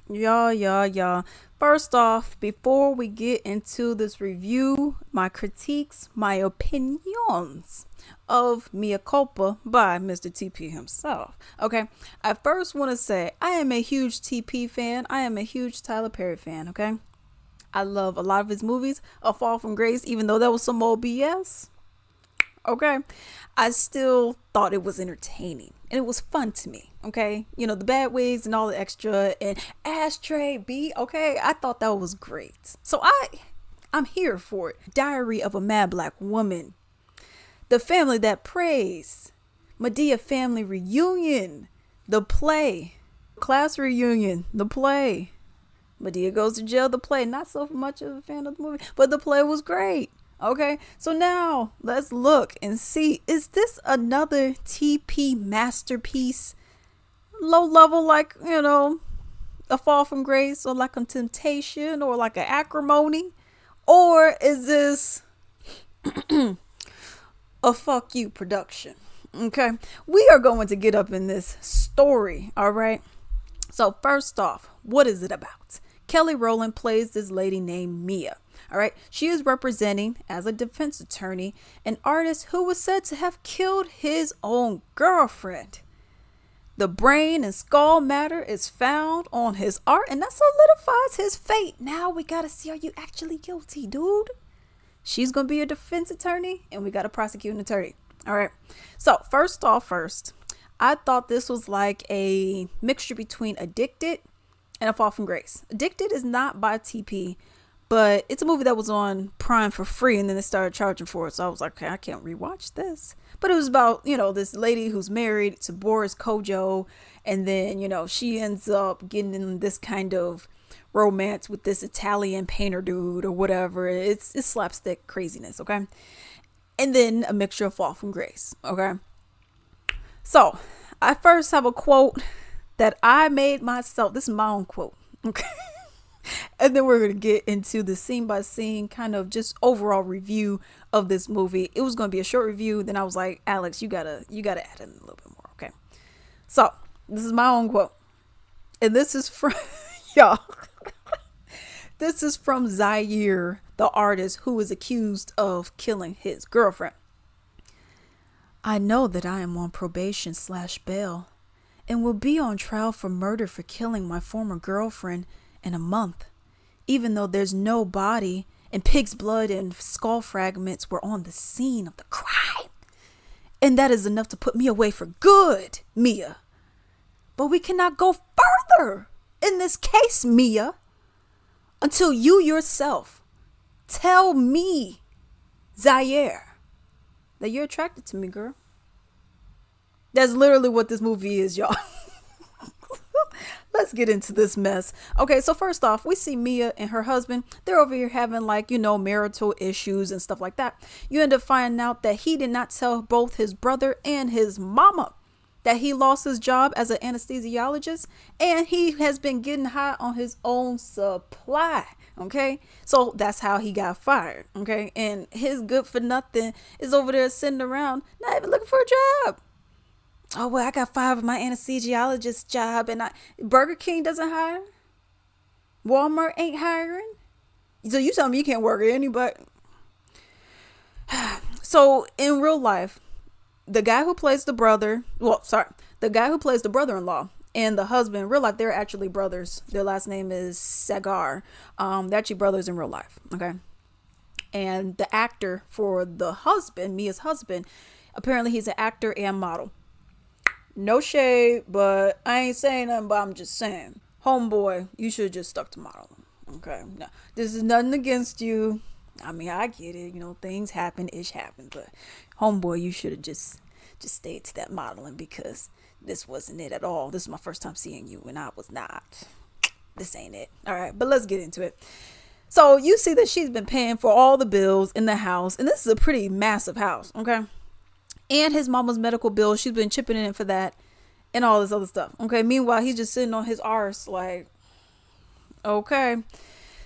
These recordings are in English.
Yeah. First off, before we get into this review, my critiques, my opinions of Mea Culpa by Mr. TP himself. Okay, I first want to say I am a huge TP fan. I am a huge Tyler Perry fan. Okay, I love a lot of his movies. A Fall from Grace, even though that was some old BS. Okay, I still thought it was entertaining and it was fun to me. Okay, the bad wigs and all the extra and ashtray B. Okay, I thought that was great. So I'm here for it. Diary of a Mad Black Woman, The Family That Prays, Medea Family Reunion, the play, class reunion, the play. Medea goes to jail, the play. Not so much of a fan of the movie, but the play was great. Okay, so now let's look and see, is this another TP masterpiece? Low level, like, a Fall from Grace, or like a Temptation, or like an Acrimony? Or is this a fuck you production? Okay, we are going to get up in this story, all right? So, first off, what is it about? Kelly Rowland plays this lady named Mea. All right. She is representing, as a defense attorney, an artist who was said to have killed his own girlfriend. The brain and skull matter is found on his art, and that solidifies his fate. Now we got to see, are you actually guilty, dude? She's going to be a defense attorney, and we got a prosecuting attorney. All right. So, first, I thought this was like a mixture between Addicted and A Fall from Grace. Addicted is not by TP, but it's a movie that was on Prime for free, and then they started charging for it. So I was like, okay, I can't rewatch this. But it was about, this lady who's married to Boris Kojo, and then, she ends up getting in this kind of romance with this Italian painter dude or whatever. It's slapstick craziness, okay? And then a mixture of Fall from Grace, okay? So I first have a quote that I made myself. This is my own quote, okay? And then we're going to get into the scene by scene kind of just overall review of this movie. It was going to be a short review. Then I was like, Alex, you gotta add in a little bit more. Okay. So this is my own quote. And this is from, y'all, this is from Zaire, the artist who is accused of killing his girlfriend. I know that I am on probation/bail and will be on trial for murder for killing my former girlfriend in a month, even though there's no body and pig's blood and skull fragments were on the scene of the crime. And that is enough to put me away for good, Mea. But we cannot go further in this case, Mea, until you yourself tell me, Zaire, that you're attracted to me, girl. That's literally what this movie is, y'all. Let's get into this mess. Okay, so first off, we see Mea and her husband. They're over here having marital issues and stuff like that. You end up finding out that he did not tell both his brother and his mama that he lost his job as an anesthesiologist, and he has been getting high on his own supply. Okay, so that's how he got fired. Okay, and his good for nothing is over there sitting around, not even looking for a job. Oh, well, I got fired with my anesthesiologist job, and Burger King doesn't hire. Walmart ain't hiring. So you tell me you can't work at anybody. So in real life, the guy who plays the guy who plays the brother-in-law and the husband, in real life, they're actually brothers. Their last name is Sagar. They're actually brothers in real life. Okay. And the actor for the husband, Mia's husband, apparently he's an actor and model. No shade, but I ain't saying nothing, but I'm just saying, homeboy, you should have just stuck to modeling. Okay, no, this is nothing against you. I mean, I get it. Things happen, ish happens, but homeboy, you should have just stayed to that modeling, because this wasn't it at all. This is my first time seeing you, and I was not. This ain't it. All right, but let's get into it. So you see that she's been paying for all the bills in the house, and this is a pretty massive house. Okay. And his mama's medical bill, she's been chipping in for that and all this other stuff. Okay. Meanwhile, he's just sitting on his arse like, okay.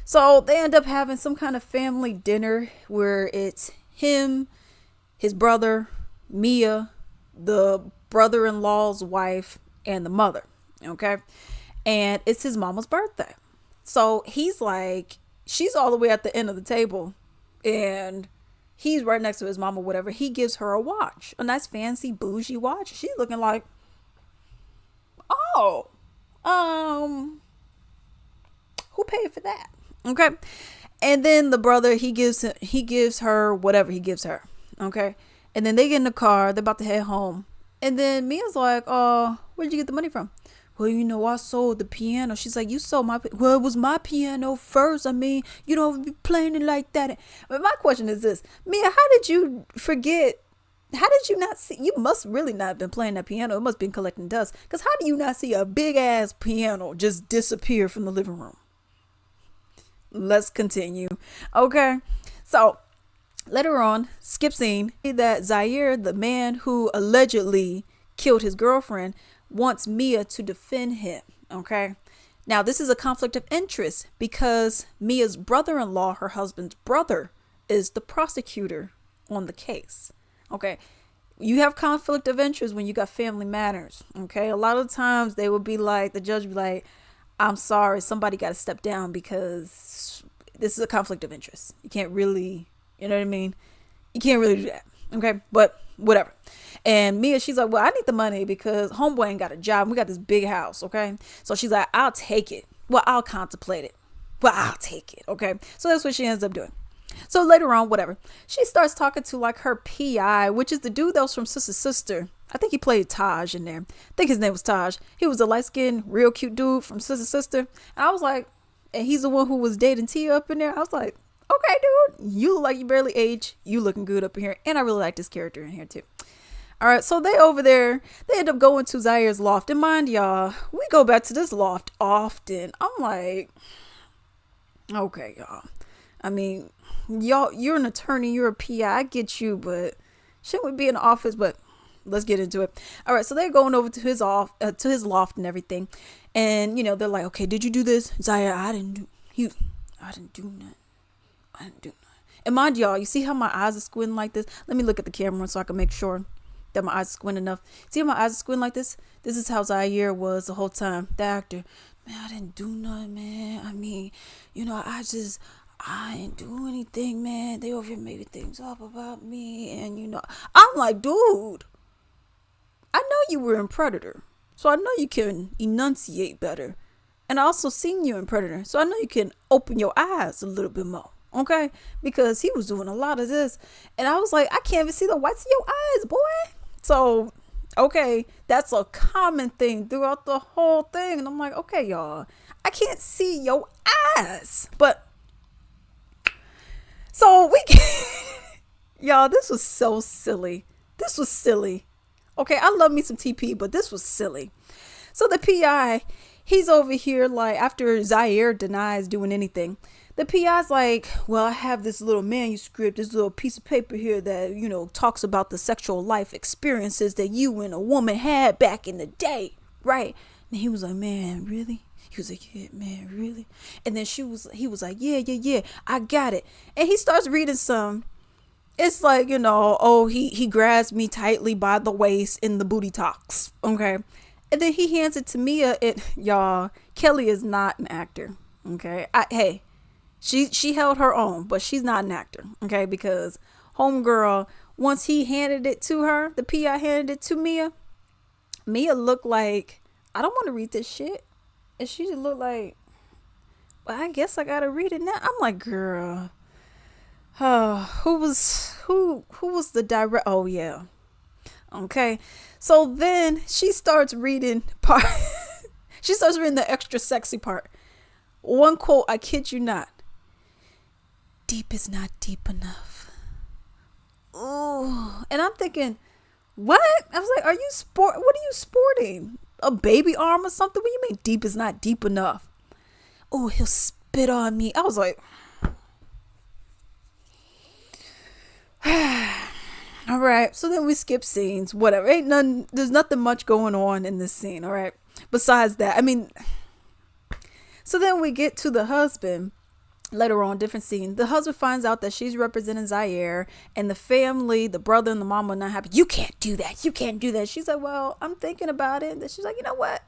So they end up having some kind of family dinner where it's him, his brother, Mea, the brother-in-law's wife, and the mother. Okay. and it's his mama's birthday. So he's like, she's all the way at the end of the table, and he's right next to his mama, whatever. He gives her a watch, a nice fancy bougie watch. She's looking like, oh, who paid for that? Okay. And then the brother, he gives her whatever he gives her. Okay. And then they get in the car, they're about to head home. And then Mia's like, oh, where'd you get the money from? Well, I sold the piano. She's like, you sold well, it was my piano first. I mean, you don't be playing it like that. But my question is this, Mia, how did you forget? How did you not see? You must really not have been playing that piano. It must have been collecting dust. Because how do you not see a big ass piano just disappear from the living room? Let's continue. Okay. So later on, skip scene, that Zaire, the man who allegedly killed his girlfriend, wants Mia to defend him. Okay. Now, this is a conflict of interest because Mia's brother-in-law, her husband's brother, is the prosecutor on the case. Okay. You have conflict of interest when you got family matters. Okay. A lot of times they would be like, the judge would be like, I'm sorry, somebody got to step down because this is a conflict of interest. You can't really, you know what I mean? You can't really do that. Okay. But whatever. And Mia, she's like, well, I need the money because homeboy ain't got a job. We got this big house. Okay. So she's like, I'll take it. Well, I'll contemplate it. Well, I'll take it. Okay. So that's what she ends up doing. So later on, whatever, she starts talking to like her PI, which is the dude that was from Sister Sister. I think he played Taj in there. I think his name was Taj. He was a light-skinned, real cute dude from Sister Sister. And I was like, and he's the one who was dating Tia up in there. I was like, okay, dude, you look like you barely age. You looking good up in here. And I really like this character in here too. All right, so they over there, they end up going to Zaire's loft. And mind y'all, we go back to this loft often. I'm like, okay, y'all. I mean, y'all, you're an attorney, you're a PI, I get you, but shouldn't we be in the office? But let's get into it. All right, so they're going over to his loft and everything. And, they're like, okay, did you do this? Zaire, I didn't do nothing. And mind y'all, you see how my eyes are squinting like this? Let me look at the camera so I can make sure that my eyes are squinting enough. See how my eyes are squinting like this? This is how Zaire was the whole time. The actor. Man, I didn't do nothing, man. I mean, I ain't do anything, man. They over here making things up about me. And, I'm like, dude, I know you were in Predator. So I know you can enunciate better. And I also seen you in Predator. So I know you can open your eyes a little bit more. Okay? Because he was doing a lot of this. And I was like, I can't even see the whites of your eyes, boy. So, okay, that's a common thing throughout the whole thing. And I'm like, okay, y'all, I can't see your eyes. But, so y'all, this was so silly. This was silly. Okay, I love me some TP, but this was silly. So the PI, he's over here like after Zaire denies doing anything. The PI's like, well, I have this little manuscript, this little piece of paper here that, talks about the sexual life experiences that you and a woman had back in the day. Right. And he was like, man, really? He was like, yeah, man, really? And then he was like, yeah, I got it. And he starts reading some. It's like, he grabs me tightly by the waist in the booty talks. Okay. And then he hands it to Mia. Y'all, Kelly is not an actor. Okay. Hey. She held her own, but she's not an actor, okay? Because homegirl, once he handed it to her, the PI handed it to Mia. Mia looked like, I don't want to read this shit. And she just looked like, well, I guess I gotta read it now. I'm like, girl, who was the direct? Oh yeah, okay. So then she starts reading part. She starts reading the extra sexy part. One quote, I kid you not. Deep is not deep enough. Oh, and I'm thinking, what? I was like, what are you sporting? A baby arm or something? What do you mean deep is not deep enough? Oh, he'll spit on me. I was like, all right. So then we skip scenes, whatever. There's nothing much going on in this scene. All right. Besides that, so then we get to the husband. Later on, different scene. The husband finds out that she's representing Zaire and the family, the brother and the mom are not happy. You can't do that. You can't do that. She's like, well, I'm thinking about it. And she's like, you know what?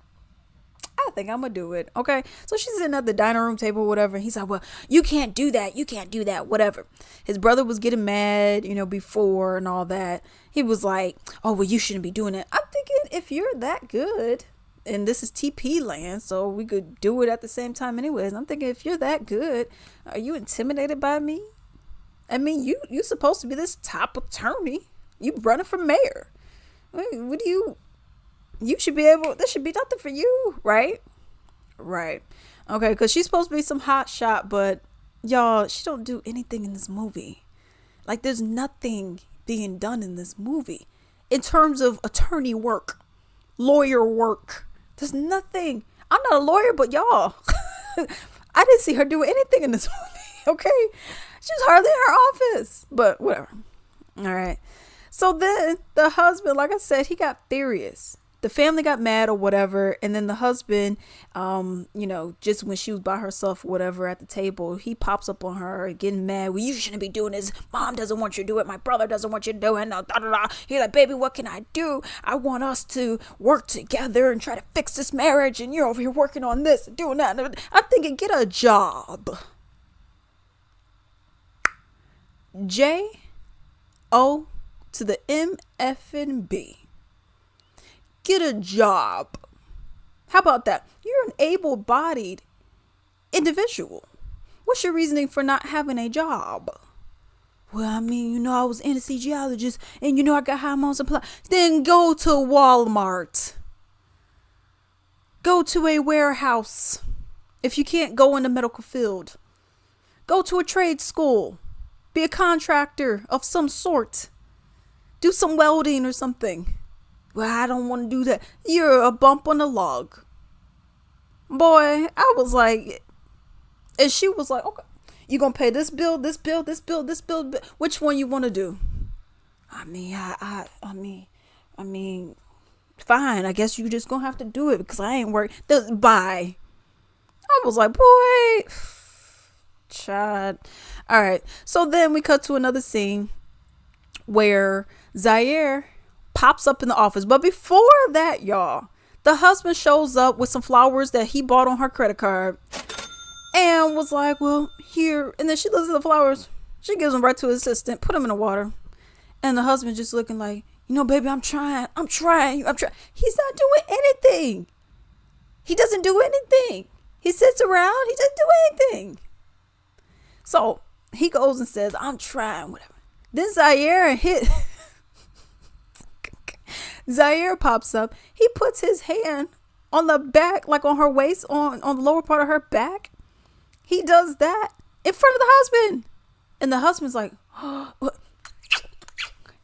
I I think I'm gonna do it. Okay. So she's sitting at the dining room table, whatever. He's like, well, you can't do that. You can't do that. Whatever. His brother was getting mad, before and all that. He was like, oh, well, you shouldn't be doing it. I'm thinking, if you're that good, and this is TP land, so we could do it at the same time anyways. I'm thinking, if you're that good, are you intimidated by me? I mean, you supposed to be this top attorney. You running for mayor. What do you should be able, this should be nothing for you, right? Right. Okay, because she's supposed to be some hot shot, but y'all, she don't do anything in this movie. Like, there's nothing being done in this movie in terms of attorney work, lawyer work. There's nothing. I'm not a lawyer, but y'all, I didn't see her do anything in this movie. Okay, she's hardly in her office, but whatever. All right. So then the husband, like I said, he got furious. The family got mad or whatever. And then the husband, just when she was by herself, whatever, at the table, he pops up on her getting mad. Well, you shouldn't be doing this. Mom doesn't want you to do it. My brother doesn't want you to do it. No, da, da, da. He's like, baby, what can I do? I want us to work together and try to fix this marriage. And you're over here working on this and doing that. I'm thinking, get a job. J-O to the M-F-N-B. Get a job. How about that? You're an able-bodied individual. What's your reasoning for not having a job? Well, I mean, I was anesthesiologist and, I got high amounts of supply. Then go to Walmart. Go to a warehouse. If you can't go in the medical field, go to a trade school. Be a contractor of some sort. Do some welding or something. Well, I don't want to do that. You're a bump on the log. Boy, I was like, and she was like, okay, you going to pay this bill, this bill, this bill, this bill. Which one you want to do? I mean, fine. I guess you just going to have to do it because I ain't working. Bye. I was like, boy, child. All right. So then we cut to another scene where Zaire pops up in the office. But before that, y'all, the husband shows up with some flowers that he bought on her credit card and was like, well, here. And then she looks at the flowers. She gives them right to his assistant, put them in the water. And the husband just looking like, baby, I'm trying. He's not doing anything. He doesn't do anything. He sits around. He doesn't do anything. So he goes and says, I'm trying, whatever. Then Zaire pops up. He puts his hand on the back, like on her waist, on the lower part of her back. He does that in front of the husband. And the husband's like, oh.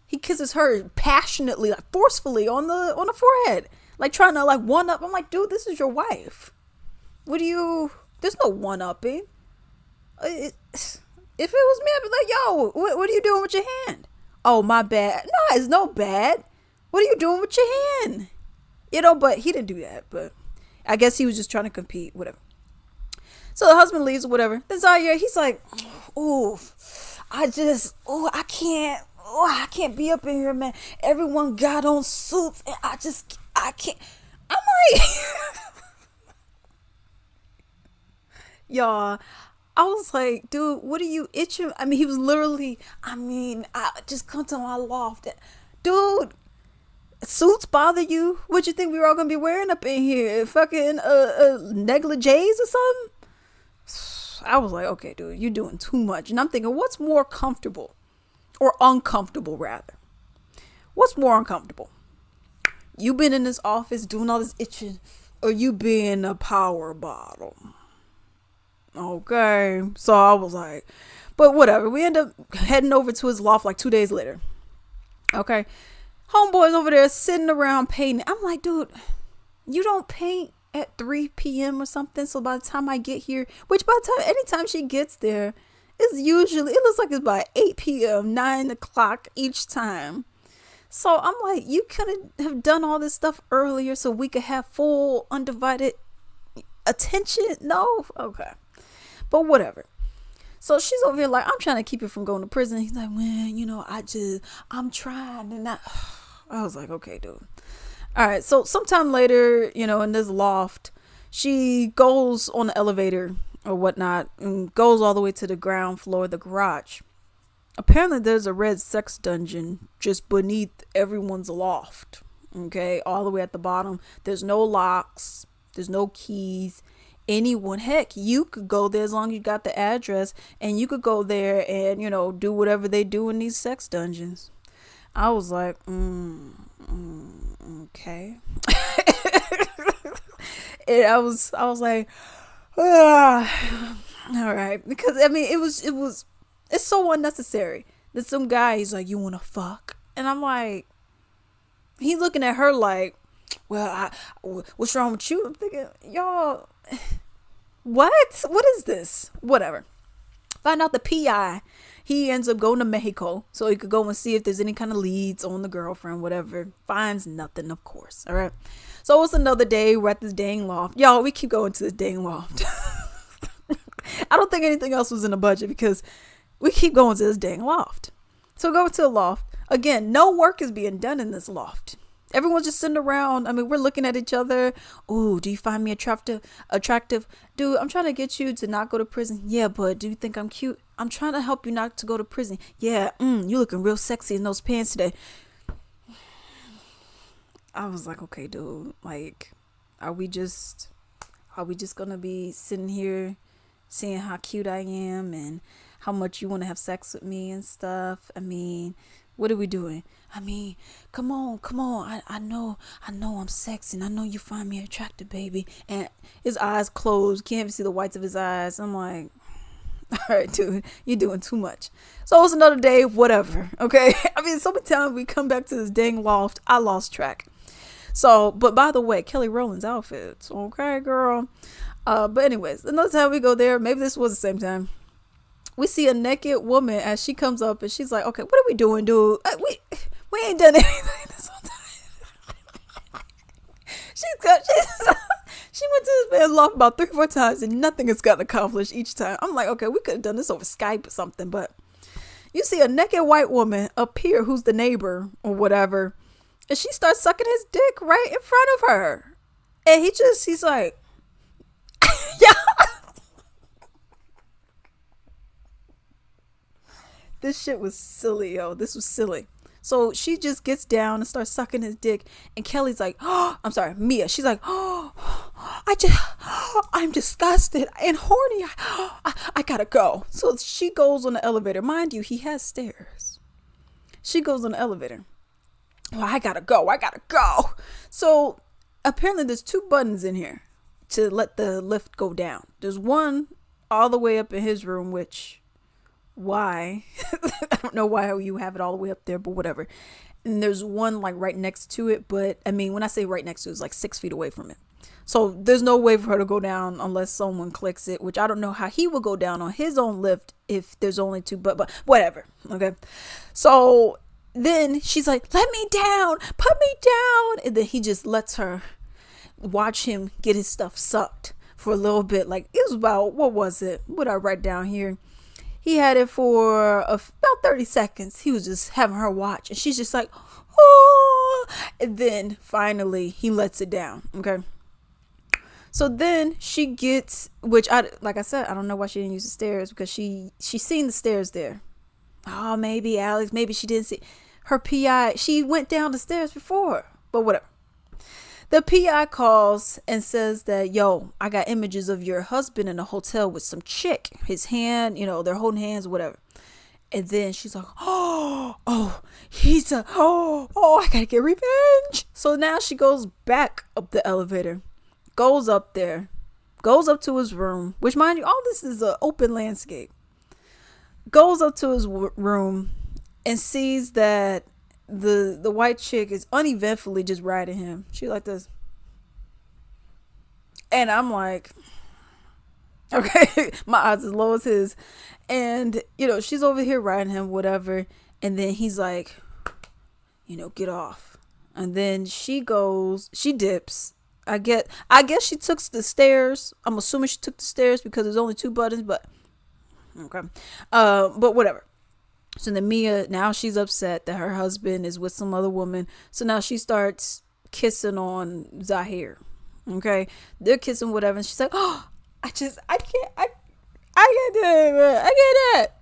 He kisses her passionately, like forcefully on the forehead, like trying to like one up. I'm like, dude, this is your wife. There's no one upping. If it was me, I'd be like, yo, what are you doing with your hand? Oh, my bad. No, it's no bad. What are you doing with your hand? But he didn't do that. But I guess he was just trying to compete, whatever. So the husband leaves or whatever. Then Zaire, he's like, I can't be up in here, man. Everyone got on suits and I can't. I'm like, y'all, I was like, dude, what are you itching? I mean, he was literally, I just come to my loft. Dude, suits bother you? What you think we were all going to be wearing up in here? Fucking negligees or something? I was like, okay, dude, you're doing too much. And I'm thinking, what's more comfortable? Or uncomfortable, rather. What's more uncomfortable? You been in this office doing all this itching, or you being a power bottle? Okay. So I was like, but whatever. We end up heading over to his loft like 2 days later. Okay. Homeboy's over there sitting around painting. I'm like, dude, you don't paint at 3 p.m. or something. So by the time I get here, anytime she gets there, it looks like it's by 8 p.m., 9 o'clock each time. So I'm like, you couldn't have done all this stuff earlier so we could have full undivided attention? No? Okay. But whatever. So she's over here like, I'm trying to keep it from going to prison. He's like, man, I'm trying. And I was like, okay, dude. All right. So sometime later, in this loft, She goes on the elevator or whatnot and goes all the way to the ground floor of the garage. Apparently, there's a red sex dungeon just beneath everyone's loft. Okay, all the way at the bottom. There's no locks, there's no keys. Anyone, heck, you could go there as long as you got the address, and you could go there and, do whatever they do in these sex dungeons. I was like, okay. And I was like, all right, because I mean, it's so unnecessary. There's some guy, he's like, you want to fuck? And I'm like, he's looking at her like, well, what's wrong with you? I'm thinking, y'all, what is this? Whatever. Find out the PI, he ends up going to Mexico so he could go and see if there's any kind of leads on the girlfriend, whatever. Finds nothing, of course. All right, so it's another day. We're at this dang loft, y'all. We keep going to this dang loft. I don't think anything else was in the budget because we keep going to this dang loft. So go to the loft again. No work is being done in this loft. Everyone's just sitting around. I mean, we're looking at each other. Ooh, do you find me attractive? Dude, I'm trying to get you to not go to prison. Yeah, but do you think I'm cute? I'm trying to help you not to go to prison. Yeah, you looking real sexy in those pants today. I was like, okay, dude, like, are we just gonna be sitting here seeing how cute I am and how much you want to have sex with me and stuff? I mean, what are we doing? I mean, come on. I know I'm sexy and I know you find me attractive, baby. And his eyes closed. Can't even see the whites of his eyes. I'm like, all right, dude, you're doing too much. So it's another day, whatever. Okay. I mean, so many times we come back to this dang loft. I lost track. So, but by the way, Kelly Rowland's outfits. Okay, girl. But anyways, another time we go there, maybe this was the same time. We see a naked woman as she comes up and she's like, okay, what are we doing, dude? We ain't done anything this whole time. She went to this man's loft about 3 or 4 times and nothing has gotten accomplished each time. I'm like, okay, we could have done this over Skype or something, but you see a naked white woman appear who's the neighbor or whatever, and she starts sucking his dick right in front of her. And he's like, yeah. This shit was silly, yo. This was silly. So she just gets down and starts sucking his dick. And Kelly's like, oh, I'm sorry, Mia. She's like, oh, I'm disgusted and horny. I gotta go. So she goes on the elevator. Mind you, he has stairs. She goes on the elevator. Oh, I gotta go. So apparently there's 2 buttons in here to let the lift go down. There's one all the way up in his room, which... why? I don't know why you have it all the way up there, but whatever. And there's one like right next to it, but I mean, when I say right next to it, it's like 6 feet away from it. So there's no way for her to go down unless someone clicks it, which I don't know how he would go down on his own lift if there's only 2, but whatever. Okay. So then she's like, let me down, put me down. And then he just lets her watch him get his stuff sucked for a little bit. Like it was about, what was it? What I write down here? He had it for about 30 seconds. He was just having her watch. And she's just like, oh. And then finally he lets it down. Okay. So then she gets, like I said, I don't know why she didn't use the stairs because she seen the stairs there. Oh, maybe Alex, maybe she didn't see her PI. She went down the stairs before, but whatever. The PI calls and says that, yo, I got images of your husband in a hotel with some chick. His hand, they're holding hands, whatever. And then she's like, oh, I gotta get revenge. So now she goes back up the elevator, goes up there, goes up to his room, which mind you, all this is an open landscape. Goes up to his room and sees that the white chick is uneventfully just riding him. She like this. And I'm like, okay, my eyes as low as his. And, she's over here riding him, whatever. And then he's like, get off. And then she dips. I guess she took the stairs. I'm assuming she took the stairs because there's only 2 buttons, but okay. But whatever. So then Mia, now she's upset that her husband is with some other woman. So now she starts kissing on Zahir, Okay, they're kissing whatever, and she's like, "Oh, I can't do it. I can't do it."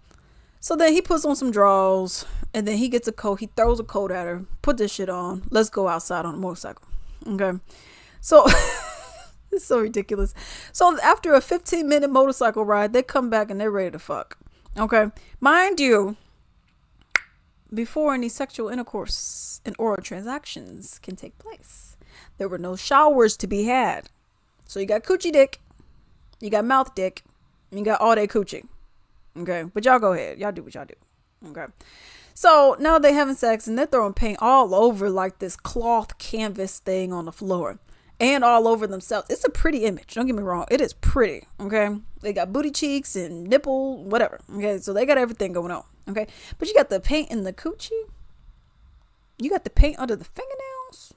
So then he puts on some drawers, and then he gets a coat. He throws a coat at her. Put this shit on. Let's go outside on a motorcycle. Okay, so it's so ridiculous. So after a 15-minute motorcycle ride, they come back and they're ready to fuck. Okay, mind you, before any sexual intercourse and oral transactions can take place, there were no showers to be had. So you got coochie dick, you got mouth dick, and you got all day coochie. Okay, but y'all go ahead. Y'all do what y'all do. Okay. So now they having sex and they're throwing paint all over like this cloth canvas thing on the floor and all over themselves. It's a pretty image. Don't get me wrong. It is pretty. Okay. They got booty cheeks and nipple, whatever. Okay. So they got everything going on. Okay. But you got the paint in the coochie. You got the paint under the fingernails.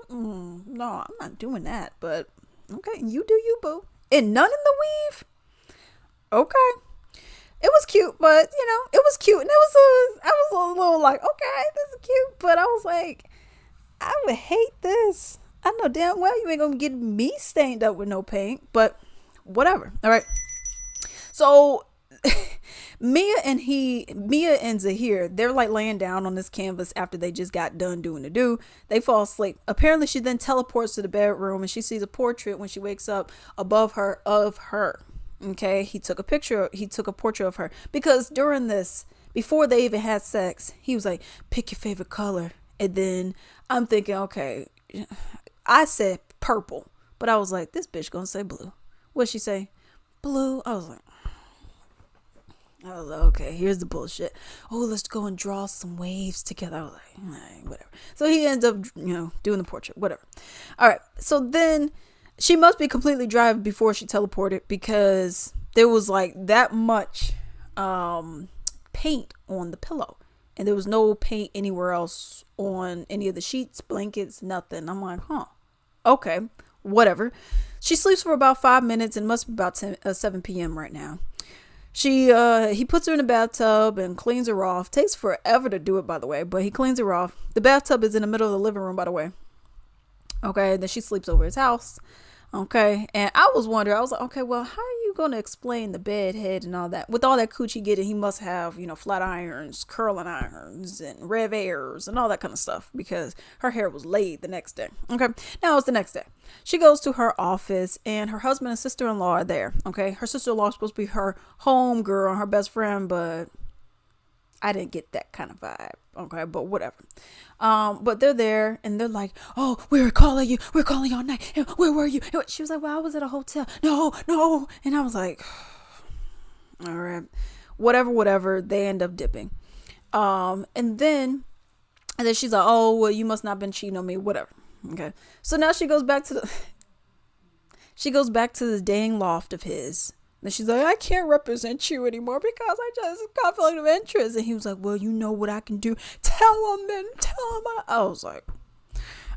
No, I'm not doing that. But okay. You do you, boo. And none in the weave. Okay. It was cute, but it was cute, and I was a little like, okay, this is cute, but I was like, I would hate this. I know damn well you ain't gonna get me stained up with no paint, but whatever. All right. So Mia and Zahir, they're like laying down on this canvas after they just got done doing the do. They fall asleep. Apparently, she then teleports to the bedroom and she sees a portrait when she wakes up above her of her. Okay, he took a portrait of her because during this, before they even had sex, he was like, pick your favorite color. And then I'm thinking, okay, I said purple, but I was like, this bitch gonna say blue. What'd she say? Blue. I was like, okay, here's the bullshit. Oh, let's go and draw some waves together. I was like, whatever. So he ends up, doing the portrait, whatever. All right. So then she must be completely dry before she teleported because there was like that much paint on the pillow. And there was no paint anywhere else on any of the sheets, blankets, nothing. I'm like, okay, whatever. She sleeps for about 5 minutes and must be about 7 p.m. right now. He puts her in the bathtub and cleans her off. Takes forever to do it, by the way, but he cleans her off. The bathtub is in the middle of the living room, by the way. Okay, then she sleeps over his house. Okay, and I was wondering, I was like, okay, well, how are you going to explain the bed head and all that? With all that coochie getting, he must have, flat irons, curling irons, and rev airs, and all that kind of stuff, because her hair was laid the next day. Okay, now it's the next day. She goes to her office, and her husband and sister-in-law are there. Okay, her sister-in-law is supposed to be her home girl, her best friend, but I didn't get that kind of vibe. Okay, but whatever. But they're there and they're like, oh, we were calling you. We were calling you all night. Where were you? She was like, well, I was at a hotel. No. And I was like, all right, whatever. They end up dipping. And then she's like, oh, well, you must not have been cheating on me. Whatever. Okay. So now she goes back to the dang loft of his. And she's like, I can't represent you anymore because I just conflict of interest. And he was like, well, you know what I can do. Tell him then. Tell him. I was like,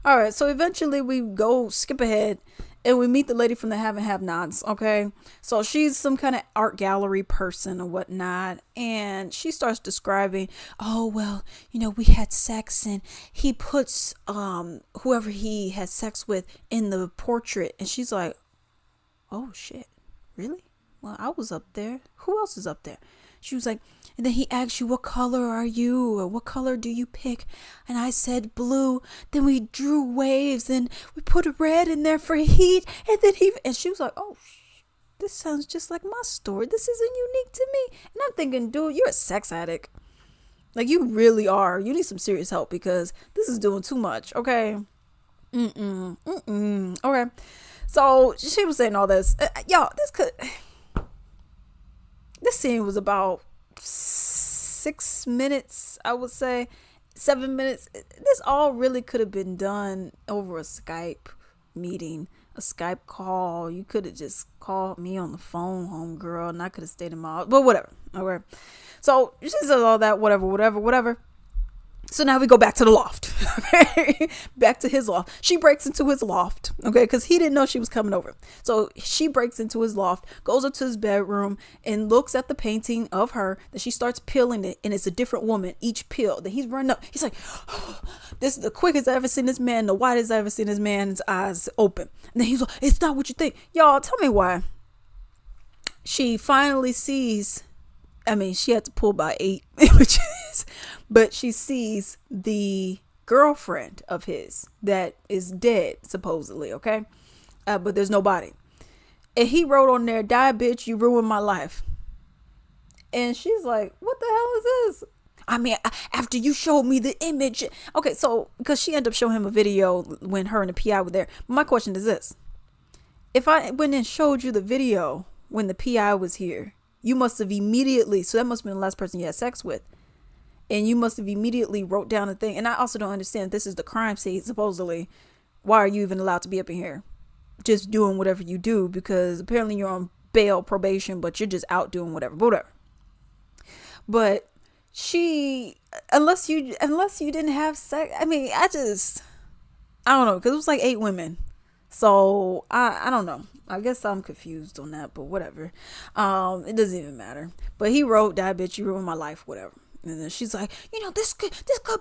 all right. So eventually we go skip ahead and we meet the lady from the Have and Have Nots. Okay. So she's some kind of art gallery person or whatnot. And she starts describing, oh, well, we had sex and he puts whoever he had sex with in the portrait. And she's like, oh, shit. Really? Well, I was up there. Who else is up there? She was like, and then he asked you, what color are you? Or what color do you pick? And I said blue. Then we drew waves and we put a red in there for heat. And then and she was like, oh, this sounds just like my story. This isn't unique to me. And I'm thinking, dude, you're a sex addict. Like, you really are. You need some serious help because this is doing too much. Okay. Okay. So she was saying all this. Y'all, this scene was about 6 minutes, I would say, 7 minutes. This all really could have been done over a Skype meeting, a Skype call. You could have just called me on the phone, homegirl, and I could have stayed in my house. But whatever. Okay. So she says all that, whatever. So now we go back to the loft. Okay? Back to his loft. She breaks into his loft, okay, because he didn't know she was coming over. So she breaks into his loft, goes up to his bedroom, and looks at the painting of her. Then she starts peeling it, and it's a different woman each peel. Then he's running up. He's like, oh, this is the quickest I've ever seen this man, the widest I've ever seen this man's eyes open. And then he's like, it's not what you think. Y'all, tell me why. She finally sees, I mean, she had to pull by 8 images, but she sees the girlfriend of his that is dead, supposedly, okay? But there's no body. And he wrote on there, die, bitch, you ruined my life. And she's like, what the hell is this? I mean, after you showed me the image. Okay, so, because she ended up showing him a video when her and the PI were there. My question is this. If I went and showed you the video when the PI was here, you must have immediately, so that must have been the last person you had sex with. And you must have immediately wrote down a thing. And I also don't understand, this is the crime scene, supposedly. Why are you even allowed to be up in here? Just doing whatever you do, because apparently you're on bail, probation, but you're just out doing whatever. But she, unless you didn't have sex, I mean, I don't know, because it was like 8 women. So I don't know. I guess I'm confused on that, but whatever. It doesn't even matter. But he wrote, die, bitch, you ruined my life, whatever. And then she's like, this could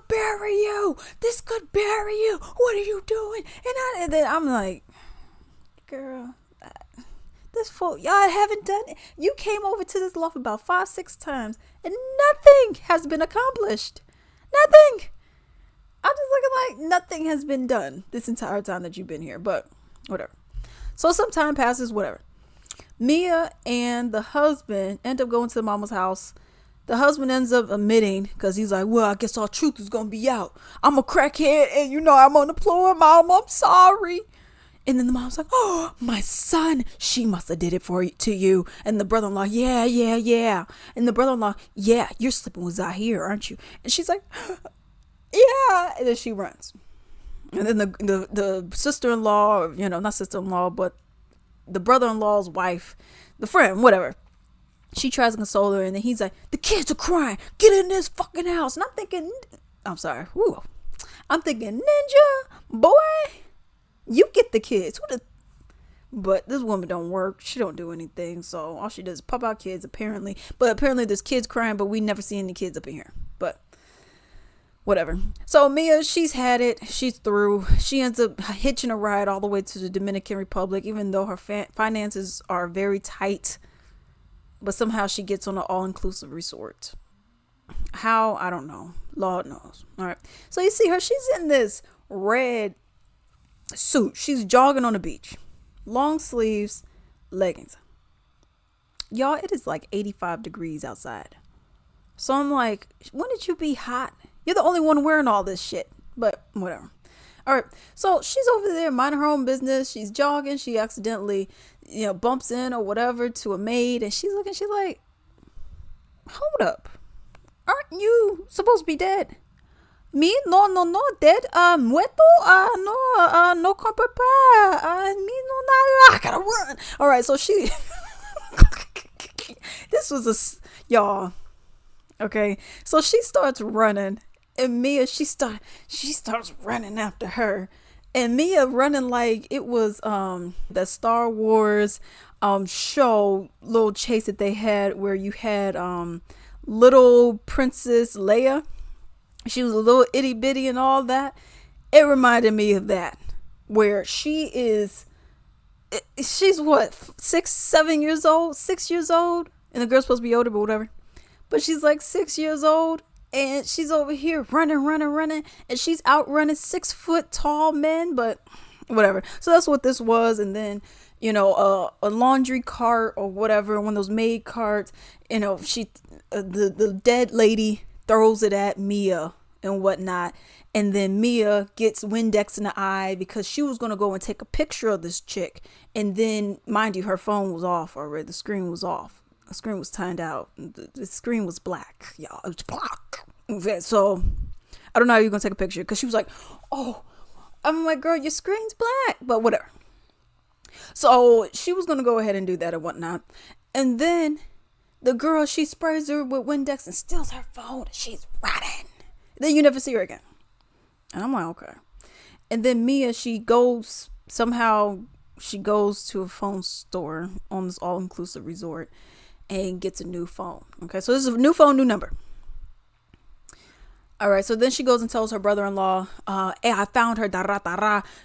bury you. This could bury you. What are you doing? And then I'm like, girl, this fool, y'all haven't done it. You came over to this loft about 5-6 times and nothing has been accomplished. Nothing. I'm just looking like nothing has been done this entire time that you've been here, but whatever. So some time passes, whatever. Mea and the husband end up going to the mama's house. The husband ends up admitting, because he's like, well, I guess our truth is going to be out. I'm a crackhead and, I'm on the floor, mom, I'm sorry. And then the mom's like, oh, my son, she must have did it to you. And the brother-in-law, yeah. And the brother-in-law, yeah, you're sleeping with Zahir, aren't you? And she's like, yeah. And then she runs. And then the sister-in-law, not sister-in-law, but the brother-in-law's wife, the friend, whatever. She tries to console her, and then he's like, the kids are crying. Get in this fucking house. And I'm thinking, ninja, boy, you get the kids. But this woman don't work. She don't do anything. So all she does is pop out kids, apparently. But apparently there's kids crying, but we never see any kids up in here. But whatever. So Mea, she's had it. She's through. She ends up hitching a ride all the way to the Dominican Republic, even though her finances are very tight. But somehow she gets on an all-inclusive resort. How? I don't know. Lord knows. All right. So you see her. She's in this red suit. She's jogging on the beach. Long sleeves, leggings. Y'all, it is like 85 degrees outside. So I'm like, when did you be hot? You're the only one wearing all this shit. But whatever. All right. So she's over there minding her own business. She's jogging. She accidentally, bumps in or whatever to a maid. And she's looking. She's like, hold up. Aren't you supposed to be dead? Me? No, dead. Muerto? No con papá. Me no nada. I gotta run. All right. So she, this was y'all. Okay. So she starts running. And Mea, she starts running after her. And Mea running like it was the Star Wars show little chase that they had where you had little Princess Leia. She was a little itty bitty and all that. It reminded me of that, where she's what, 6 years old, and the girl's supposed to be older, but whatever. But she's like 6 years old. And she's over here running. And she's outrunning 6 foot tall men, but whatever. So that's what this was. And then, a laundry cart or whatever, one of those maid carts, the dead lady throws it at Mea and whatnot. And then Mea gets Windex in the eye because she was going to go and take a picture of this chick. And then, mind you, her phone was off already. The screen was off. The screen was timed out. The screen was black, y'all. It was black. So I don't know how you're gonna take a picture, because she was like, oh, I'm like, girl, your screen's black, but whatever. So she was gonna go ahead and do that and whatnot. And then the girl, she sprays her with Windex and steals her phone. And she's running. Then you never see her again. And I'm like, okay. And then Mia, she goes to a phone store on this all-inclusive resort and gets a new phone. Okay, so this is a new phone, new number. All right, so then she goes and tells her brother-in-law, hey, I found her,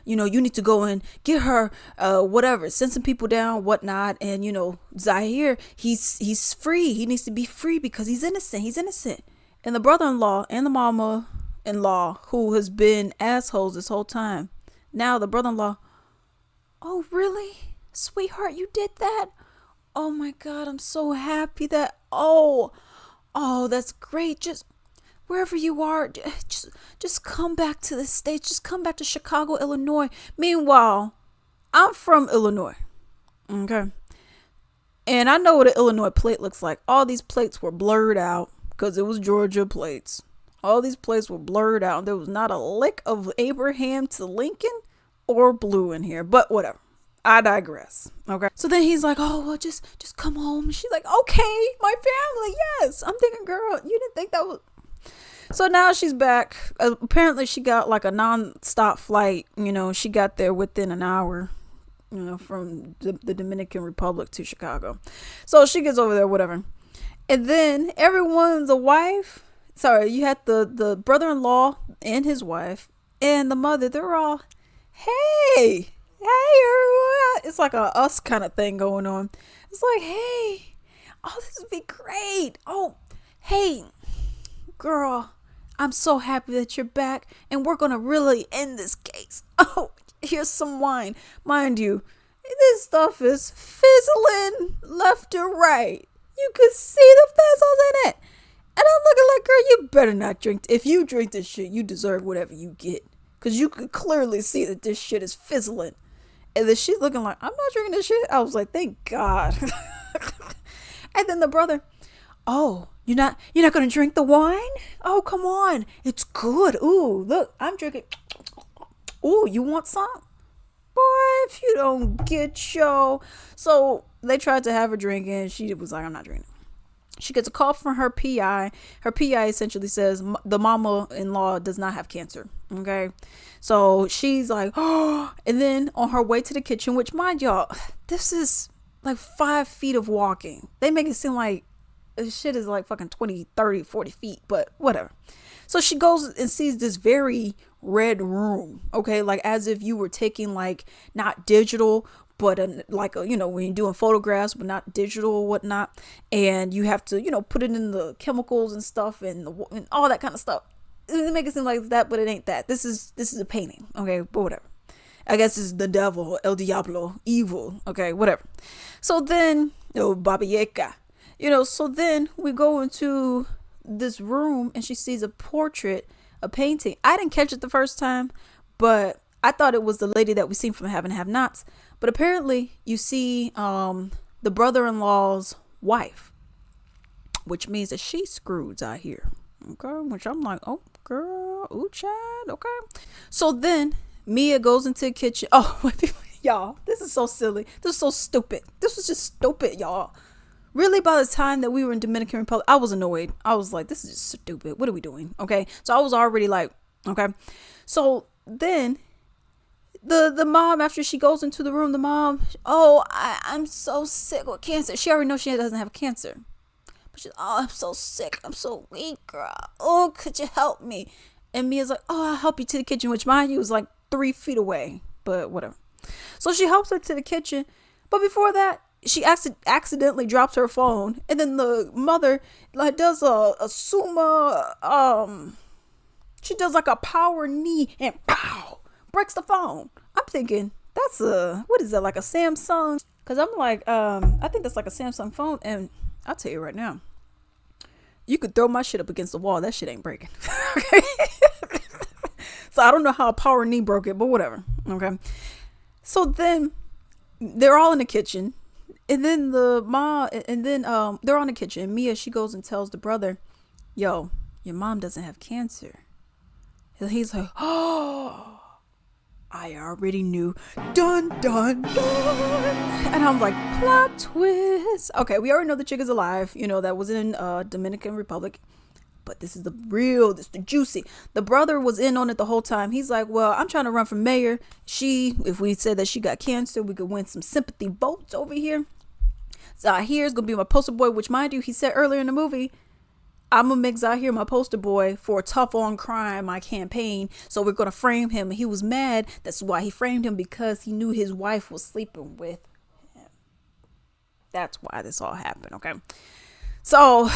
you need to go and get her, whatever, send some people down, whatnot. And, Zahir, he's free. He needs to be free because he's innocent. And the brother-in-law and the mama-in-law, who has been assholes this whole time, now the brother-in-law, oh, really? Sweetheart, you did that? Oh, my God, I'm so happy that, oh, that's great. Just wherever you are, just come back to the States. Just come back to Chicago, Illinois. Meanwhile, I'm from Illinois. Okay. And I know what an Illinois plate looks like. All these plates were blurred out because it was Georgia plates. All these plates were blurred out. There was not a lick of Abraham to Lincoln or blue in here. But whatever. I digress. Okay. So then he's like, oh, well, just come home. She's like, okay, my family. Yes. I'm thinking, girl, you didn't think that was... So now she's back. Apparently she got like a non-stop flight. She got there within an hour, from the Dominican Republic to Chicago. So she gets over there, whatever. And then everyone's a wife. Sorry, you had the brother-in-law and his wife and the mother. They're all, hey, everyone. It's like a us kind of thing going on. It's like, hey, oh, this would be great. Oh, hey, girl, I'm so happy that you're back, and we're going to really end this case. Oh, here's some wine. Mind you, this stuff is fizzling left and right. You can see the fizzles in it. And I'm looking like, girl, you better not drink. If you drink this shit, you deserve whatever you get. Because you could clearly see that this shit is fizzling. And then she's looking like, I'm not drinking this shit. I was like, thank God. And then the brother, oh, you're not gonna drink the wine? Oh, come on, it's good. Ooh, look, I'm drinking. Ooh, you want some? Boy, if you don't get yo. So they tried to have her drink, and she was like, I'm not drinking. She gets a call from her PI. Her PI essentially says the mama-in-law does not have cancer. Okay, so she's like, oh, and then on her way to the kitchen, which, mind y'all, this is like 5 feet of walking. They make it seem like this shit is like fucking 20, 30, 40 feet, but whatever. So she goes and sees this very red room, okay, like as if you were taking like not digital, but when you're doing photographs, but not digital or whatnot, and you have to, put it in the chemicals and stuff and all that kind of stuff. It make it seem like that, but it ain't that. This is a painting, okay, but whatever. I guess it's the devil, El Diablo, evil, okay, whatever. So then, Baba Yaga. So then we go into this room and she sees a portrait, a painting. I didn't catch it the first time, but I thought it was the lady that we seen from Have and Have Nots. But apparently you see the brother-in-law's wife, which means that she's screwed out here. Okay, which I'm like, oh, girl, ooh, child, okay. So then Mia goes into the kitchen. Oh, y'all, this is so silly. This is so stupid. This was just stupid, y'all. Really, by the time that we were in Dominican Republic, I was annoyed. I was like, this is just stupid. What are we doing? Okay. So I was already like, okay. So then the mom, after she goes into the room, the mom, oh, I'm so sick with cancer. She already knows she doesn't have cancer. But she's, oh, I'm so sick. I'm so weak, girl. Oh, could you help me? And Mia's like, oh, I'll help you to the kitchen, which mind you was like 3 feet away, but whatever. So she helps her to the kitchen. But before that, she accidentally drops her phone, and then the mother like does a sumo, she does like a power knee and pow, breaks the phone. I'm thinking that's what is that, like a Samsung? Because I'm like, I think that's like a Samsung phone, and I'll tell you right now, you could throw my shit up against the wall, that shit ain't breaking. Okay. So I don't know how a power knee broke it, but whatever. Okay. So then they're all in the kitchen. And then they're on the kitchen. Mia, she goes and tells the brother, yo, your mom doesn't have cancer. And he's like, oh, I already knew. Dun, dun, dun. And I'm like, plot twist. Okay, we already know the chick is alive. That was in Dominican Republic. But this is the juicy. The brother was in on it the whole time. He's like, well, I'm trying to run for mayor. If we said that she got cancer, we could win some sympathy votes over here. Zahir is going to be my poster boy, which, mind you, he said earlier in the movie, I'm going to make Zahir my poster boy for tough on crime, my campaign. So we're going to frame him. He was mad. That's why he framed him, because he knew his wife was sleeping with him. That's why this all happened. Okay. So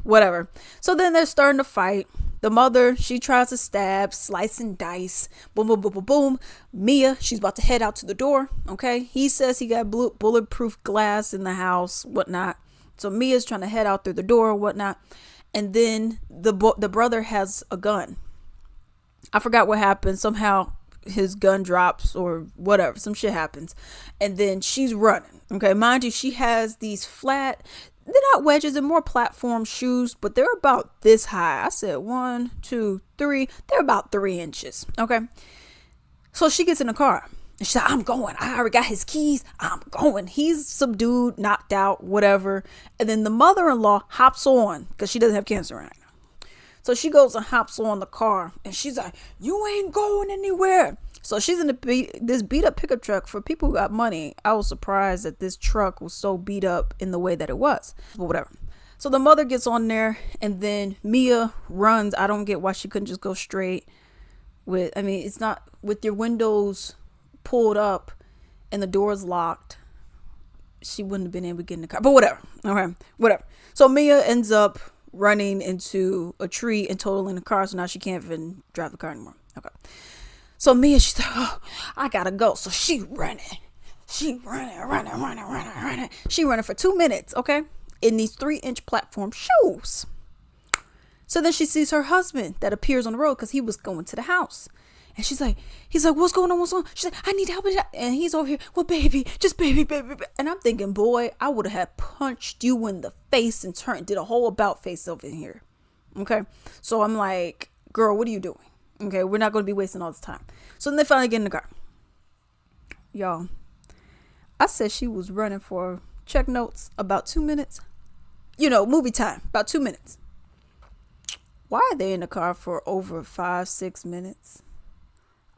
whatever. So then they're starting to fight. The mother, she tries to stab, slice and dice. Boom, boom, boom, boom, boom. Mia, she's about to head out to the door. Okay. He says he got bulletproof glass in the house, whatnot. So Mia's trying to head out through the door or whatnot. And then the brother has a gun. I forgot what happened. Somehow his gun drops or whatever. Some shit happens. And then she's running. Okay. Mind you, she has these flat, they're not wedges, they're more platform shoes, but they're about this high. I said 1, 2, 3. They're about 3 inches. Okay. So she gets in the car. And she's like, I'm going. I already got his keys. I'm going. He's subdued, knocked out, whatever. And then the mother-in-law hops on, because she doesn't have cancer right now. So she goes and hops on the car. And she's like, you ain't going anywhere. So she's in this beat up pickup truck. For people who got money, I was surprised that this truck was so beat up in the way that it was. But whatever. So the mother gets on there, and then Mia runs. I don't get why she couldn't just go straight with, I mean, it's not with your windows pulled up and the door's locked. She wouldn't have been able to get in the car. But whatever. Okay. Whatever. So Mia ends up running into a tree and totaling the car. So now she can't even drive the car anymore. Okay. So Mia, she's like, oh, I gotta go. So she running. She running. She running for 2 minutes, okay? In these 3-inch platform shoes. So then she sees her husband that appears on the road, because he was going to the house. And he's like, what's going on? She's like, I need help. And he's over here, well, baby, just baby. And I'm thinking, boy, I would have had punched you in the face and did a whole about face over in here. Okay. So I'm like, girl, what are you doing? Okay. We're not going to be wasting all this time. So then they finally get in the car. Y'all, I said she was running for, check notes, about 2 minutes. Movie time, about 2 minutes. Why are they in the car for over 5-6 minutes?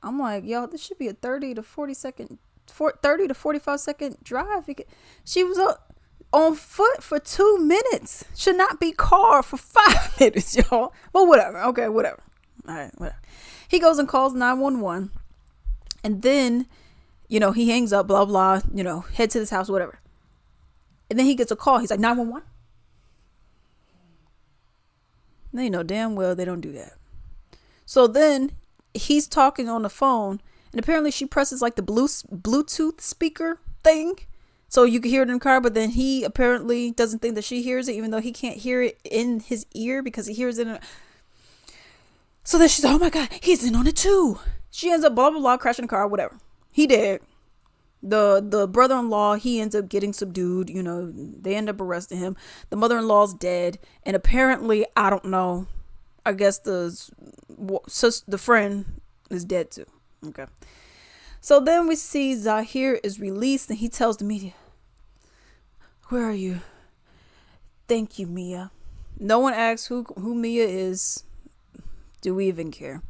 I'm like, y'all, this should be a 30 to 45 second drive. She was on foot for 2 minutes. Should not be car for 5 minutes, y'all. But whatever. Okay, whatever. All right, whatever. He goes and calls 911. And then, he hangs up, blah, blah, head to this house, whatever. And then he gets a call. He's like, 911? They know damn well they don't do that. So then he's talking on the phone, and apparently she presses like the Bluetooth speaker thing, so you can hear it in the car. But then he apparently doesn't think that she hears it, even though he can't hear it in his ear because he hears it. So then she's like, oh my God, he's in on it too. She ends up blah, blah, blah, crashing the car, whatever. He did. The brother-in-law, he ends up getting subdued. They end up arresting him. The mother-in-law's dead. And apparently, I don't know, I guess the friend is dead too. Okay. So then we see Zahir is released, and he tells the media, where are you? Thank you, Mia. No one asks who Mia is. Do we even care?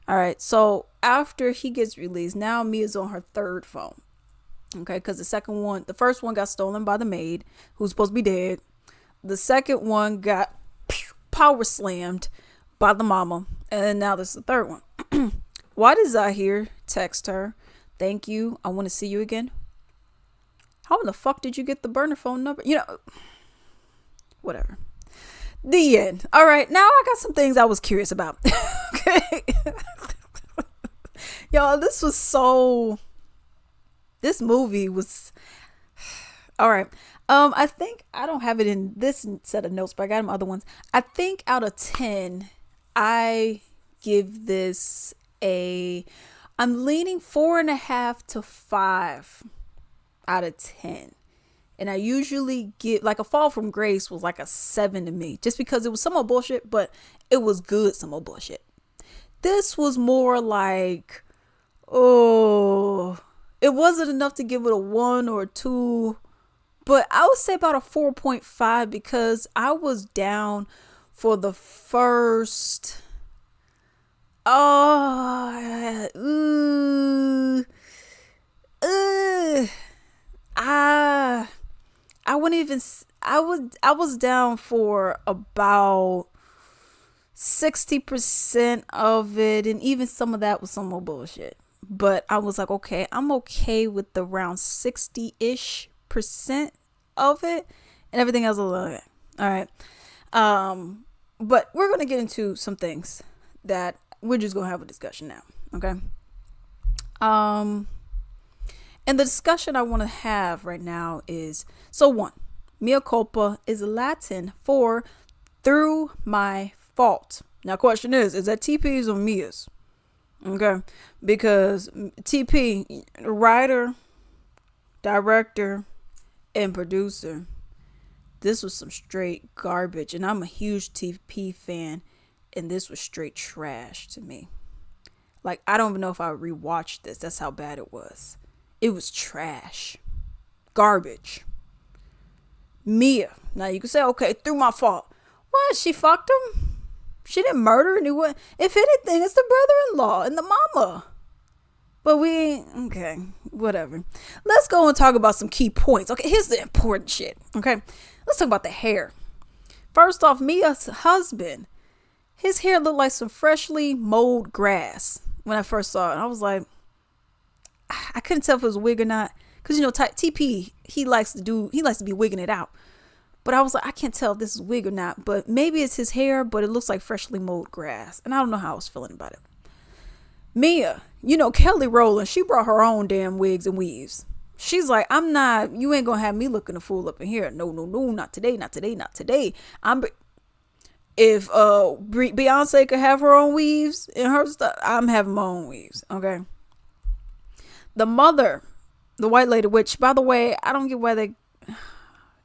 All right. So after he gets released, now Mia's on her third phone. Okay. Because the first one got stolen by the maid, who's supposed to be dead. The second one got power slammed by the mama. And now this is the third one. Why does Zahir text her, thank you, I want to see you again? How in the fuck did you get the burner phone number? Whatever. The end. All right. Now I got some things I was curious about. Okay. Y'all, this movie was, all right. I think I don't have it in this set of notes, but I got them other ones. I think out of 10, I give this I'm leaning 4.5 to 5 out of 10. And I usually get, like, A Fall from Grace was like a 7 to me, just because it was some old bullshit, but it was good, some old bullshit. This was more like, it wasn't enough to give it a 1 or 2, but I would say about a 4.5, because I was down for the first. Oh, I wouldn't even. I was down for about 60% of it, and even some of that was some more bullshit. But I was like, okay, I'm okay with the around 60-ish% of it, and everything else a little bit. All right. But we're gonna get into some things that we're just gonna have a discussion now. Okay. And the discussion I want to have right now is, so one, Mea Culpa is Latin for through my fault. Now, question is that TP's or Mia's? Okay. Because TP, writer, director, and producer, this was some straight garbage. And I'm a huge TP fan, and this was straight trash to me. Like, I don't even know if I would rewatch this. That's how bad it was. It was trash. Garbage. Mea. Now, you can say, okay, through my fault. What? She fucked him? She didn't murder anyone. If anything, it's the brother-in-law and the mama. But okay, whatever. Let's go and talk about some key points. Okay, here's the important shit. Okay, let's talk about the hair. First off, Mia's husband, his hair looked like some freshly mowed grass. When I first saw it, I was like, I couldn't tell if it was a wig or not. Because, TP, he likes to be wigging it out. But I was like, I can't tell if this is wig or not. But maybe it's his hair, but it looks like freshly mowed grass. And I don't know how I was feeling about it. Mea, Kelly Rowland, she brought her own damn wigs and weaves. She's like, you ain't going to have me looking a fool up in here. No, not today, not today, not today. If Beyonce could have her own weaves and her stuff, I'm having my own weaves. Okay. The mother, the white lady, which, by the way, I don't get why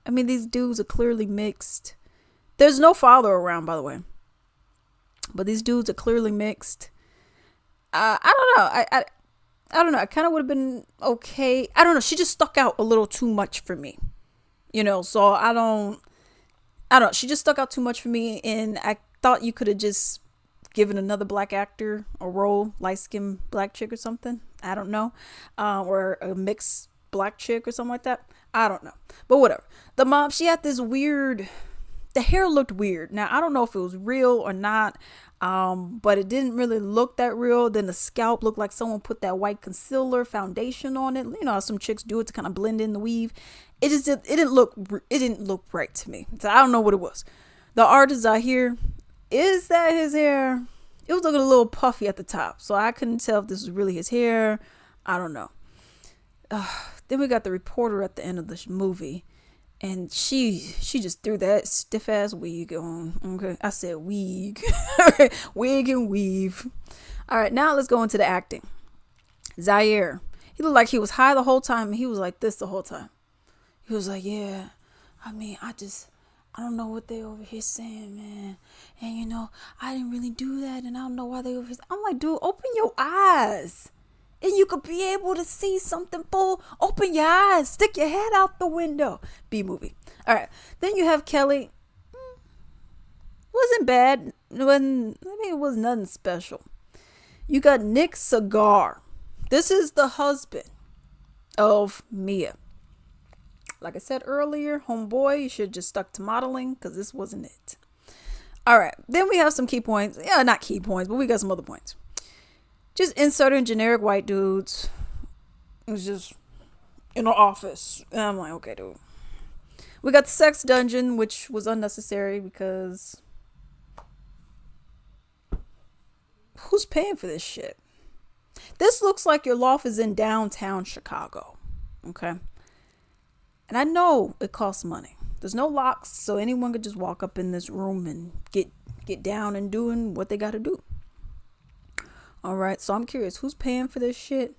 these dudes are clearly mixed. There's no father around, by the way. But these dudes are clearly mixed. I don't know. I don't know. I kind of would have been okay. I don't know. She just stuck out a little too much for me. So I don't know. She just stuck out too much for me. And I thought you could have just given another black actor a role, light-skinned black chick or something. I don't know. Or a mixed black chick or something like that. I don't know. But whatever. The mom, she had this weird, the hair looked weird. Now, I don't know if it was real or not. But it didn't really look that real. Then the scalp looked like someone put that white concealer foundation on it. How some chicks do it to kind of blend in the weave. It didn't look right to me. So I don't know what it was. The artist out here, is that his hair? It was looking a little puffy at the top. So I couldn't tell if this was really his hair. I don't know. Then we got the reporter at the end of the movie. And she just threw that stiff ass wig on. Okay, I said wig. Wig and weave. All right, now let's go into the acting. Zaire. He looked like he was high the whole time. And he was like this the whole time. He was like, yeah, I don't know what they over here saying, man. And I didn't really do that. And I don't know why they over here. I'm like, dude, open your eyes. And you could be able to see something, fool. Open your eyes. Stick your head out the window. B-movie. All right. Then you have Kelly. Wasn't bad. It was nothing special. You got Nick Cigar. This is the husband of Mea. Like I said earlier, homeboy, you should have just stuck to modeling because this wasn't it. All right. Then we have some key points. Yeah, not key points, but we got some other points. Just inserting generic white dudes. It was just in an office. And I'm like, okay, dude. We got the sex dungeon, which was unnecessary because who's paying for this shit? This looks like your loft is in downtown Chicago. Okay. And I know it costs money. There's no locks, so anyone could just walk up in this room and get down and doing what they got to do. All right, so I'm curious, who's paying for this shit?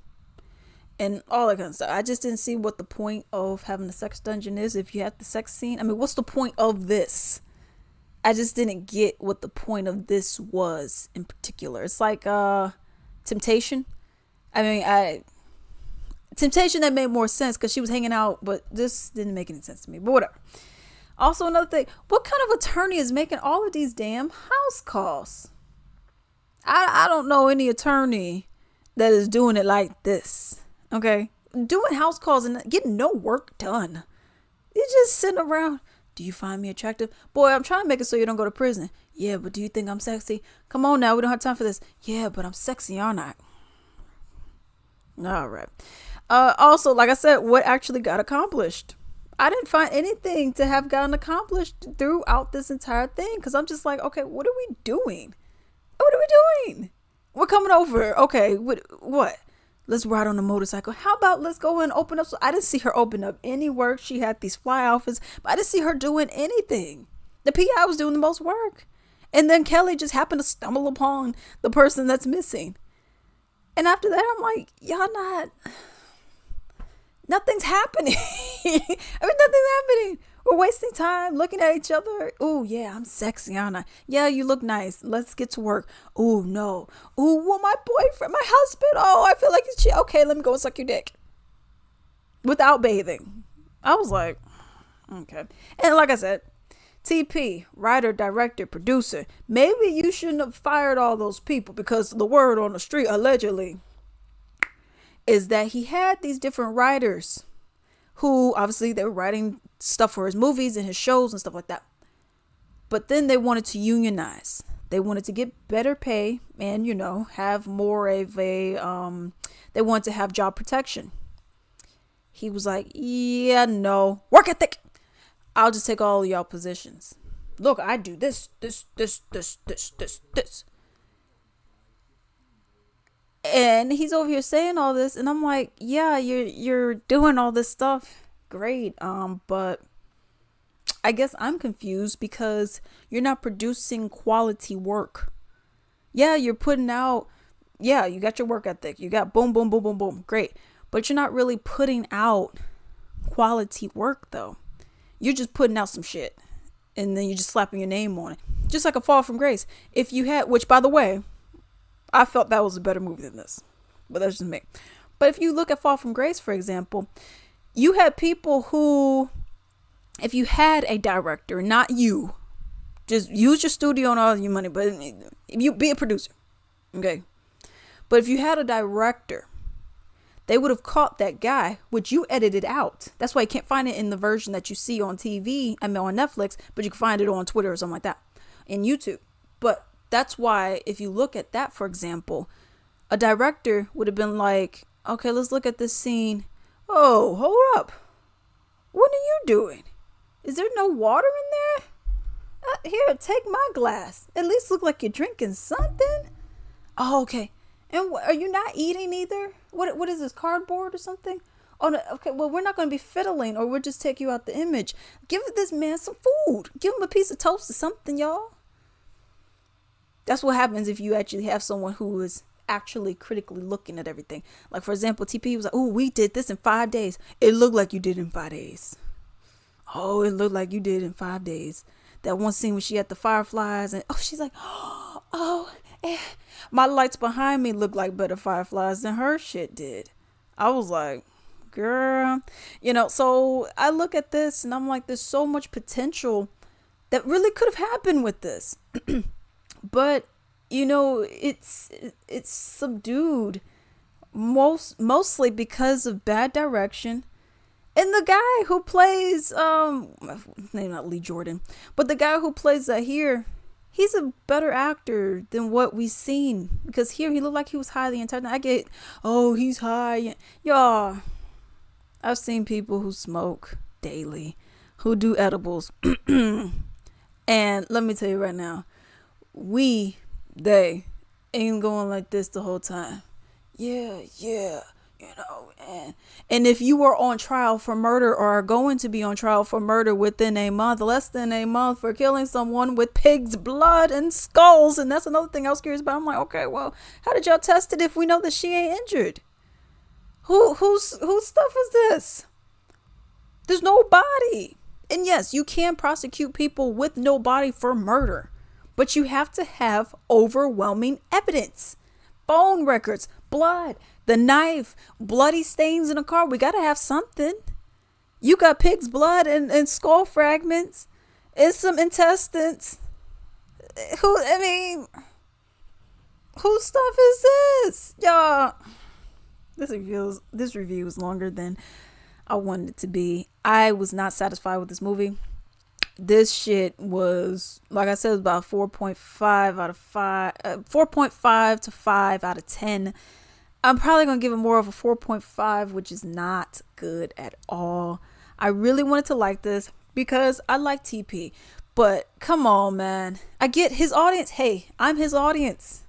And all that kind of stuff. I just didn't see what the point of having a sex dungeon is if you have the sex scene. What's the point of this? I just didn't get what the point of this was in particular. It's like Temptation. Temptation, that made more sense because she was hanging out, but this didn't make any sense to me. But whatever. Also, another thing, what kind of attorney is making all of these damn house calls? I don't know any attorney that is doing it like this. Okay. Doing house calls and getting no work done. You're just sitting around. Do you find me attractive? Boy, I'm trying to make it so you don't go to prison. Yeah, but do you think I'm sexy? Come on now, we don't have time for this. Yeah, but I'm sexy, aren't I? All right. Also, like I said, what actually got accomplished? I didn't find anything to have gotten accomplished throughout this entire thing because I'm just like, okay, what are we doing? What are we doing? We're coming over. Okay, what? Let's ride on a motorcycle. How about let's go and open up? So I didn't see her open up any work. She had these fly outfits, but I didn't see her doing anything. The PI was doing the most work. And then Kelly just happened to stumble upon the person that's missing. And after that, I'm like, nothing's happening. Nothing's happening. We're wasting time looking at each other. Oh, yeah, I'm sexy, aren't I? Yeah, you look nice. Let's get to work. Oh, no. Oh, well, my boyfriend, my husband. Oh, I feel like it's shit. Okay, let me go and suck your dick. Without bathing. I was like, okay. And like I said, TP, writer, director, producer. Maybe you shouldn't have fired all those people because the word on the street, allegedly, is that he had these different writers who obviously they were writing stuff for his movies and his shows and stuff like that. But then they wanted to unionize. They wanted to get better pay and, have more of a, they wanted to have job protection. He was like, yeah, no, work ethic. I'll just take all of y'all positions. Look, I do this. And he's over here saying all this, and I'm like, yeah, you're doing all this stuff. Great. But I guess I'm confused because you're not producing quality work. Yeah, you're putting out, yeah, you got your work ethic. You got boom, boom, boom, boom, boom. Great. But you're not really putting out quality work, though. You're just putting out some shit. And then you're just slapping your name on it. Just like A Fall from Grace. If you had, which by the way, I felt that was a better movie than this. But that's just me. But if you look at Fall from Grace, for example, you had people who, if you had a director, not you, just use your studio and all your money, but you be a producer. Okay. But if you had a director, they would have caught that guy, which you edited out. That's why you can't find it in the version that you see on TV, on Netflix, but you can find it on Twitter or something like that, in YouTube. But that's why if you look at that, for example, a director would have been like, okay, let's look at this scene. Oh, hold up. What are you doing? Is there no water in there? Here, take my glass. At least look like you're drinking something. Oh, okay. And are you not eating either? What is this, cardboard or something? Oh, no, okay, well, we're not going to be fiddling or we'll just take you out the image. Give this man some food. Give him a piece of toast or something, y'all. That's what happens if you actually have someone who is actually critically looking at everything. Like, for example, TP was like, oh, we did this in 5 days. It looked like you did in 5 days. Oh, it looked like you did in 5 days. That one scene when she had the fireflies and, oh, she's like, oh, my lights behind me look like better fireflies than her shit did. I was like, girl, so I look at this and I'm like, there's so much potential that really could have happened with this. But, it's subdued mostly because of bad direction. And the guy who plays, his name not Lee Jordan, but the guy who plays Zahir, he's a better actor than what we've seen. Because here he looked like he was high the entire time. I get, oh, he's high. Y'all, I've seen people who smoke daily, who do edibles. And let me tell you right now, they ain't going like this the whole time. Yeah. And if you are on trial for murder or are going to be on trial for murder within a month, less than a month, for killing someone with pig's blood and skulls, and that's another thing I was curious about. I'm like, okay, well, how did y'all test it if we know that she ain't injured? Whose stuff is this? There's no body. And yes, you can prosecute people with no body for murder, but you have to have overwhelming evidence. Bone records, blood, the knife, bloody stains in a car. We got to have something. You got pig's blood and skull fragments. It's some intestines. I mean, whose stuff is this? Y'all, this review is longer than I wanted it to be. I was not satisfied with this movie. This shit was, like I said, it was about 4.5 out of 5, 4.5 to 5 out of 10. I'm probably going to give it more of a 4.5, which is not good at all. I really wanted to like this because I like TP. But come on, man. I get his audience. Hey, I'm his audience.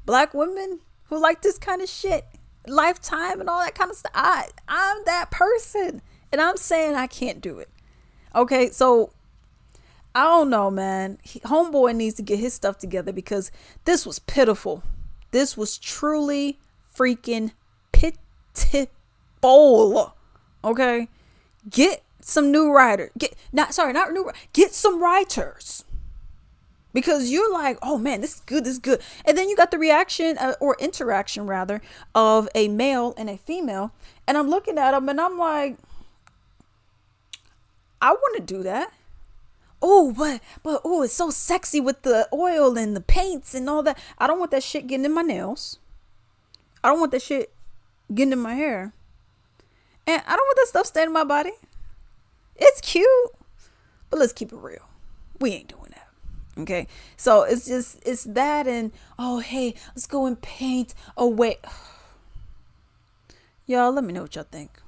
Black women who like this kind of shit. Lifetime and all that kind of stuff. I'm that person. And I'm saying I can't do it. Okay, so I don't know, man. Homeboy needs to get his stuff together because this was pitiful. This was truly freaking pitiful. Okay? Get some new writer. Not new. Get some writers. Because you're like, oh man, this is good, this is good. And then you got the reaction or interaction rather of a male and a female. And I'm looking at them and I'm like, I want to do that. Oh, but oh, it's so sexy with the oil and the paints and all that. I don't want that shit getting in my nails. I don't want that shit getting in my hair. And I don't want that stuff staying in my body. It's cute, but let's keep it real. We ain't doing that. Okay, so it's that and oh hey, let's go and paint away. Y'all, let me know what y'all think.